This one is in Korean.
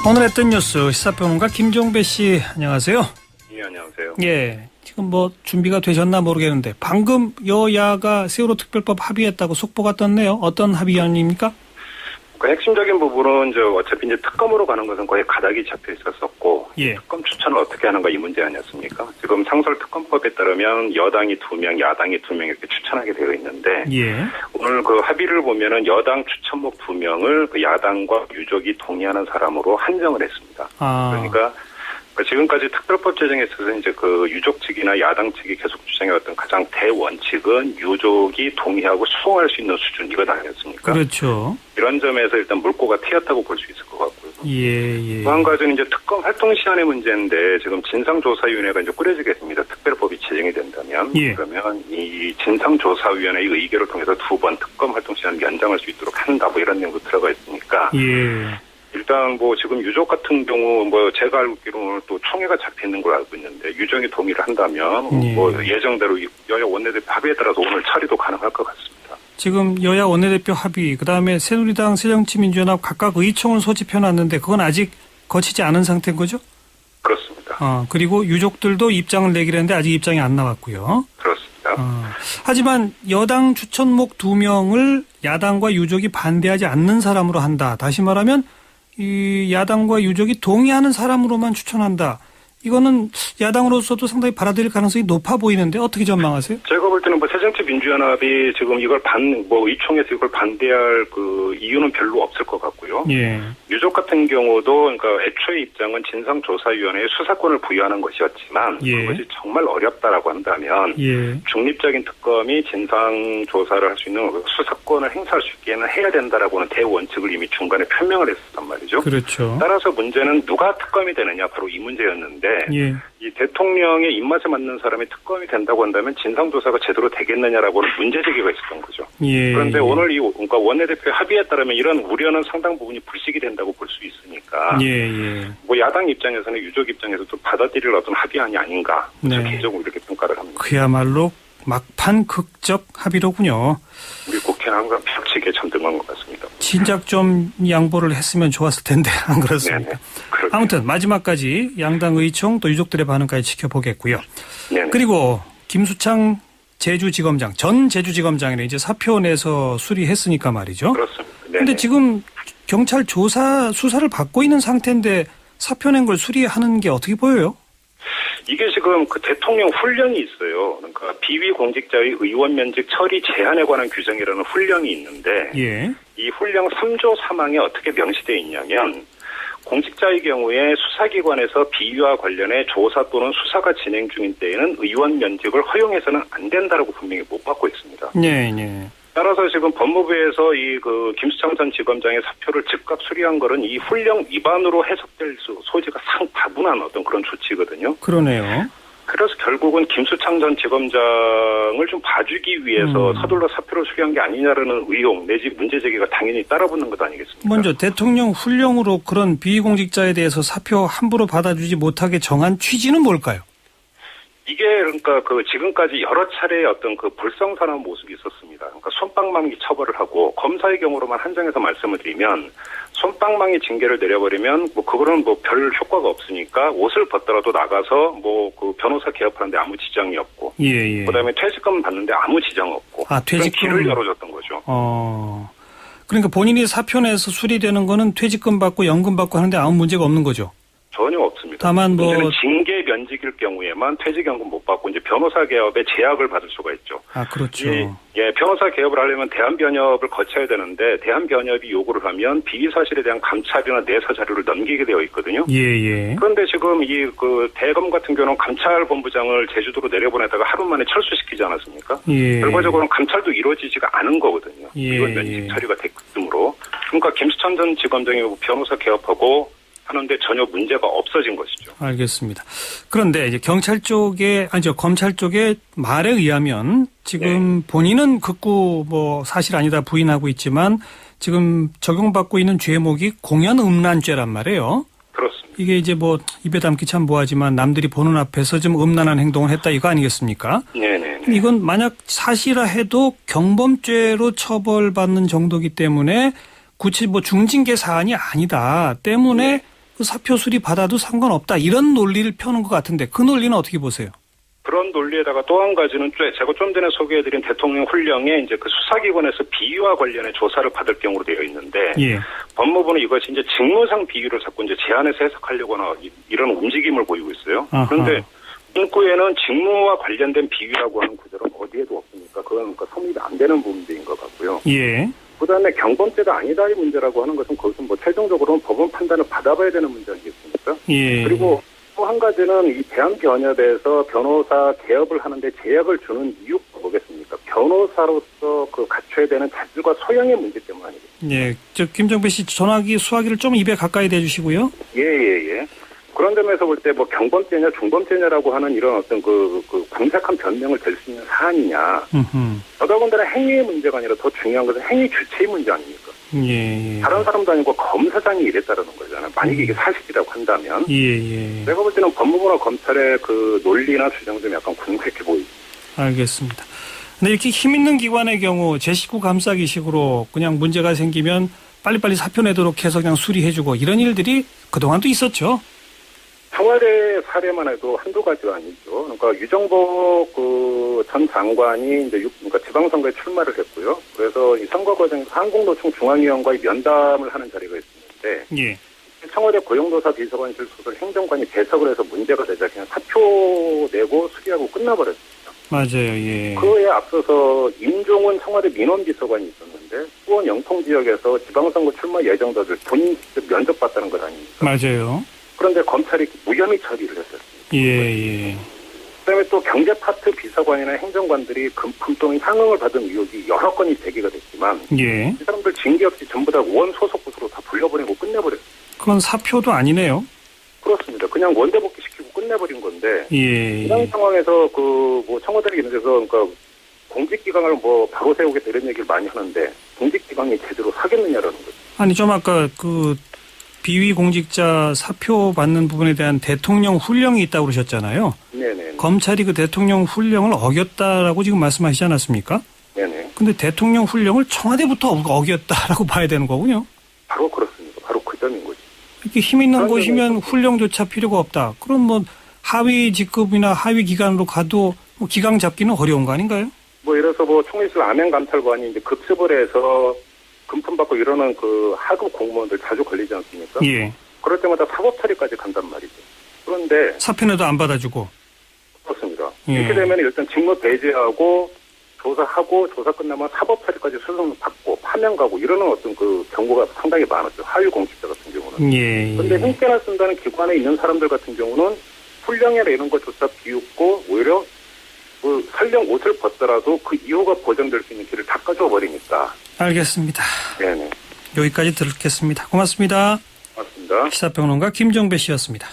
오늘의 뜬 뉴스 시사평론가 김종배 씨, 안녕하세요. 예, 안녕하세요. 예, 지금 뭐 준비가 되셨나 모르겠는데 방금 여야가 세월호 특별법 합의했다고 속보가 떴네요. 어떤 합의안입니까? 그러니까 핵심적인 부분은 어차피 이제 특검으로 가는 것은 거의 가닥이 잡혀 있었었고, 예. 특검 추천을 어떻게 하는가 이 문제 아니었습니까? 지금 상설특검법에 따르면 여당이 2명, 야당이 2명 이렇게 추천하게 되어 있는데, 예. 오늘 그 합의를 보면은 여당 추천목 2명을 그 야당과 유족이 동의하는 사람으로 한정을 했습니다. 그러니까 지금까지 특별법 제정에 있어서 이제 그 유족 측이나 야당 측이 계속 주장해왔던 가장 대원칙은 유족이 동의하고 수긍할 수 있는 수준 이거 아니었습니까? 그렇죠. 이런 점에서 일단 물꼬가 튀었다고 볼 수 있을 것 같고요. 예. 또 한 가지는 이제 특검 활동 시한의 문제인데 지금 진상조사위원회가 이제 꾸려지겠습니다. 특별법이 제정이 된다면. 예. 그러면 이 진상조사위원회의 의결을 통해서 2번 특검 활동 시한을 연장할 수 있도록 한다 뭐 이런 내용도 들어가 있으니까. 예. 일단 뭐 지금 유족 같은 경우 뭐 제가 알기로는 또 총회가 잡혀 있는 걸 알고 있는데 유족이 동의를 한다면 예. 뭐 예정대로 여야 원내대표 합의에 따라서 오늘 처리도 가능할 것 같습니다. 지금 여야 원내대표 합의, 그다음에 새누리당, 새정치민주연합 각각 의총을 소집해놨는데 그건 아직 거치지 않은 상태인 거죠? 그렇습니다. 그리고 유족들도 입장을 내기로 했는데 아직 입장이 안 나왔고요. 그렇습니다. 하지만 여당 추천목 2명을 야당과 유족이 반대하지 않는 사람으로 한다. 다시 말하면 이 야당과 유족이 동의하는 사람으로만 추천한다. 이거는 야당으로서도 상당히 받아들일 가능성이 높아 보이는데 어떻게 전망하세요? 제가 볼 때는 뭐 새정치민주연합이 지금 이걸 의총에서 이걸 반대할 그 이유는 별로 없을 것 같고요. 예. 유족 같은 경우도 그러니까 애초에 입장은 진상조사위원회에 수사권을 부여하는 것이었지만 예. 그것이 정말 어렵다라고 한다면 예. 중립적인 특검이 진상조사를 할 수 있는 수사권을 행사할 수 있게는 해야 된다라고는 대원칙을 이미 중간에 표명을 했었단 말이죠. 그렇죠. 따라서 문제는 누가 특검이 되느냐 바로 이 문제였는데 예. 이 대통령의 입맛에 맞는 사람이 특검이 된다고 한다면 진상조사가 제대로 되겠느냐라고는 문제제기가 있었던 거죠. 예. 그런데 오늘 그러니까 원내대표의 합의에 따르면 이런 우려는 상당 부분이 불식이 된다고 볼 수 있으니까 예. 뭐 야당 입장에서는 유족 입장에서도 받아들일 어떤 합의안이 아닌가 네. 개인적으로 이렇게 평가를 합니다. 그야말로 막판 극적 합의로군요. 우리 국회는 항상 벽치기에 천등한 것 같습니다. 진작 좀 양보를 했으면 좋았을 텐데 안 그렇습니까? 아무튼 마지막까지 양당 의총 또 유족들의 반응까지 지켜보겠고요. 네네. 그리고 김수창 제주지검장, 전 제주지검장이네 이제 사표 내서 수리했으니까 말이죠. 그렇습니다. 그런데 지금 경찰 수사를 받고 있는 상태인데 사표 낸 걸 수리하는 게 어떻게 보여요? 이게 지금 그 대통령 훈령이 있어요. 그러니까 비위 공직자의 의원 면직 처리 제한에 관한 규정이라는 훈령이 있는데 예. 이 훈령 3조 3항에 어떻게 명시되어 있냐면 공직자의 경우에 수사기관에서 비위와 관련해 조사 또는 수사가 진행 중인 때에는 의원 면직을 허용해서는 안 된다라고 분명히 못 받고 있습니다. 네. 따라서 지금 법무부에서 김수창 전 지검장의 사표를 즉각 수리한 거는 이 훈령 위반으로 해석될 소지가 상다분한 어떤 그런 조치거든요. 그러네요. 그래서 결국은 김수창 전 지검장을 좀 봐주기 위해서 서둘러 사표를 수리한 게 아니냐라는 의혹 내지 문제 제기가 당연히 따라붙는 것 아니겠습니까? 먼저 대통령 훈령으로 그런 비공직자에 대해서 사표 함부로 받아주지 못하게 정한 취지는 뭘까요? 이게 그러니까 지금까지 여러 차례의 어떤 불성사나운 모습이 있었습니다. 그러니까 솜방망이 처벌을 하고 검사의 경우로만 한정해서 말씀을 드리면 솜방망이 징계를 내려버리면 그거는 별 효과가 없으니까 옷을 벗더라도 나가서 변호사 개업하는데 아무 지장이 없고. 예. 그다음에 퇴직금 받는데 아무 지장 없고. 퇴직금 길을 열어줬던 거죠. 그러니까 본인이 사표 내서 수리되는 거는 퇴직금 받고 연금 받고 하는데 아무 문제가 없는 거죠. 전혀 없습니다. 다만 문제는 징계 면직일 경우에만 퇴직연금 못 받고 이제 변호사 개업에 제약을 받을 수가 있죠. 그렇죠. 변호사 개업을 하려면 대한변협을 거쳐야 되는데 대한변협이 요구를 하면 비위 사실에 대한 감찰이나 내사 자료를 넘기게 되어 있거든요. 예. 그런데 지금 대검 같은 경우는 감찰본부장을 제주도로 내려보내다가 하루 만에 철수시키지 않았습니까? 예. 결과적으로는 감찰도 이루어지지가 않은 거거든요. 이건 면직 처리가 됐으므로. 그러니까 김수찬 전 지검장이 변호사 개업하고 하는데 전혀 문제가 없어진 것이죠. 알겠습니다. 그런데 이제 검찰 쪽의 말에 의하면 지금 본인은 극구 사실 아니다 부인하고 있지만 지금 적용받고 있는 죄목이 공연 음란죄란 말이에요. 그렇습니다. 이게 이제 입에 담기 참 뭐하지만 남들이 보는 앞에서 좀 음란한 행동을 했다 이거 아니겠습니까? 네네. 이건 만약 사실이라 해도 경범죄로 처벌받는 정도이기 때문에 굳이 중징계 사안이 아니다 때문에 그 사표 수리 받아도 상관없다. 이런 논리를 펴는 것 같은데 그 논리는 어떻게 보세요? 그런 논리에다가 또 한 가지는 제가 좀 전에 소개해드린 대통령 훈령에 이제 그 수사기관에서 비위와 관련해 조사를 받을 경우로 되어 있는데 예. 법무부는 이것이 이제 직무상 비위를 자꾸 이제 제한해서 해석하려거나 이런 움직임을 보이고 있어요. 아하. 그런데 문구에는 직무와 관련된 비위라고 하는 구절은 어디에도 없으니까 그건 그러니까 성립이 안 되는 부분인 것 같고요. 예. 그다음에 경범죄가 아니다의 문제라고 하는 것은 그것은 뭐 최종적으로는 법원 판단을 받아봐야 되는 문제 아니겠습니까? 예. 그리고 또 한 가지는 이 대한변협에서 변호사 개업을 하는데 제약을 주는 이유가 뭐겠습니까? 변호사로서 그 갖춰야 되는 자질과 소양의 문제 때문 아니겠습니까? 예. 김정배 씨 전화기 수화기를 좀 입에 가까이 대주시고요. 예. 그런 점에서 볼 때 뭐 경범죄냐 중범죄냐라고 하는 이런 어떤 그 궁색한 변명을 댈 수 있는 사안이냐. 더더군다나 행위의 문제가 아니라 더 중요한 것은 행위 주체의 문제 아닙니까? 예. 다른 사람도 아니고 검사장이 이랬다라는 거잖아요. 만약에 이게 사실이라고 한다면. 예. 내가 볼 때는 법무부나 검찰의 그 논리나 주장 좀 약간 궁색해 보입니다. 알겠습니다. 근데 이렇게 힘 있는 기관의 경우 제 식구 감싸기식으로 그냥 문제가 생기면 빨리빨리 사표 내도록 해서 그냥 수리해주고 이런 일들이 그동안도 있었죠. 청와대 사례만 해도 한두 가지가 아니죠. 그러니까 유정복 전 장관이 이제 그러니까 지방선거에 출마를 했고요. 그래서 이 선거 과정에서 한국노총 중앙위원과의 면담을 하는 자리가 있었는데 예. 청와대 고용노사 비서관실 소속 행정관이 배석을 해서 문제가 되자 그냥 사표 내고 수리하고 끝나버렸습니다. 맞아요. 예. 그에 앞서서 임종훈 청와대 민원비서관이 있었는데 수원 영통 지역에서 지방선거 출마 예정자들 본인 직접 면접봤다는 것 아닙니까? 맞아요. 그런데 검찰이 무혐의 처리를 했었습니다. 예. 그다음에 또 경제파트 비서관이나 행정관들이 금품 또는 향응을 받은 의혹이 여러 건이 제기가 됐지만 예. 이 사람들 징계 없이 전부 다 원 소속 부서로 다 돌려보내고 끝내버렸습니다. 그건 사표도 아니네요. 그렇습니다. 그냥 원대 복귀시키고 끝내버린 건데 예. 이런 상황에서 뭐 청와대를 이런 데서 그러니까 공직기강을 뭐 바로 세우겠다 이런 얘기를 많이 하는데 공직기강이 제대로 하겠느냐라는 거죠. 아니 좀 아까 그 비위 공직자 사표 받는 부분에 대한 대통령 훈령이 있다고 그러셨잖아요. 네네. 검찰이 그 대통령 훈령을 어겼다라고 지금 말씀하시지 않았습니까? 네네. 근데 대통령 훈령을 청와대부터 어겼다라고 봐야 되는 거군요. 바로 그렇습니다. 바로 그 점인 거죠. 이렇게 힘 있는 곳이면 훈령조차 필요가 없다. 그럼 뭐 하위 직급이나 하위 기관으로 가도 뭐 기강 잡기는 어려운 거 아닌가요? 뭐 예를 들어서 뭐 총리실 암행감찰관이 이제 급습을 해서 금품 받고 이러는 그 하급 공무원들 자주 걸리지 않습니까? 예. 그럴 때마다 사법 처리까지 간단 말이죠. 그런데 사표내도 안 받아주고. 그렇습니다. 예. 이렇게 되면 일단 직무 배제하고 조사하고 조사 끝나면 사법 처리까지 수송 받고 파면 가고 이러는 어떤 그 경우가 상당히 많았죠. 하위 공직자 같은 경우는. 예. 그런데 힘께나 쓴다는 기관에 있는 사람들 같은 경우는 훈령이나 이런 것조차 비웃고 오히려 그 설령 옷을 벗더라도 그 이유가 보장될 수 있는 길을 닦아줘 버리니까. 알겠습니다. 네네. 여기까지 듣겠습니다. 고맙습니다. 맞습니다. 시사평론가 김정배 씨였습니다.